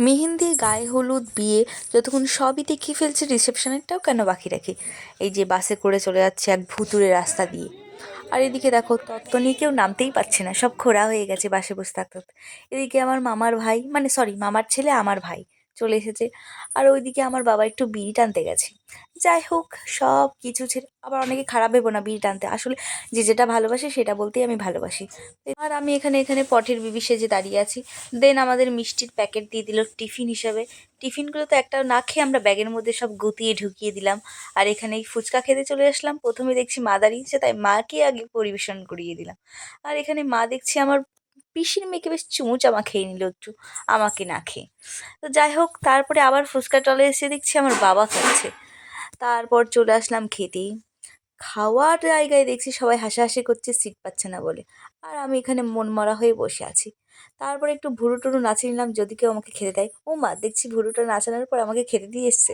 মেহেন্দি, গায়ে হলুদ, বিয়ে যতক্ষণ সবই দেখিয়ে ফেলছে, রিসেপশনেরটাও কেন বাকি রাখি। এই যে বাসে করে চলে যাচ্ছে এক ভুতুড়ে রাস্তা দিয়ে, আর এদিকে দেখো তত্ত্ব নিয়ে কেউ নামতেই পারছে না, সব খোঁড়া হয়ে গেছে বাসে বসে থাকতে থাকতে। এদিকে আমার মামার ভাই, মানে সরি মামার ছেলে আমার ভাই চলে এসেছে, আর ওইদিকে আমার বাবা একটু বিড়ি টানতে গেছে। যাই হোক, সব কিছু ছেড়ে আবার অনেকে খারাপ ভেবো না, বিড়ি টানতে আসলে যে যেটা ভালোবাসে সেটা বলতেই আমি ভালোবাসি। আর আমি এখানে এখানে পটের বিবি সেজে দাঁড়িয়ে আছি। দেন আমাদের মিষ্টির প্যাকেট দিয়ে দিল টিফিন হিসাবে। টিফিনগুলো তো একটা না খেয়ে আমরা ব্যাগের মধ্যে সব গুতিয়ে ঢুকিয়ে দিলাম। আর এখানে এই ফুচকা খেতে চলে আসলাম, প্রথমে দেখছি মা দাঁড়িয়েছে, তাই মাকে আগে পরিবেশন করিয়ে দিলাম। আর এখানে মা দেখছি আমার পিসির মেয়েকে বেশ চুমু চামা খেয়ে নিল একটু, আমাকে না খেয়ে। তো যাই হোক, তারপরে আবার ফুচকা টলে এসে দেখছি আমার বাবা খাচ্ছে। তারপর চলে আসলাম খেতেই। খাওয়ার জায়গায় দেখছি সবাই হাসাহাসি করছে সিট পাচ্ছে না বলে, আর আমি এখানে মনমরা হয়ে বসে আছি। তারপরে একটু ভুরু টুরু নাচিয়ে নিলাম যদি কেউ আমাকে খেতে দেয়। ও মা, দেখছি ভুরুটা নাচানোর পর আমাকে খেতে দিয়ে এসছে।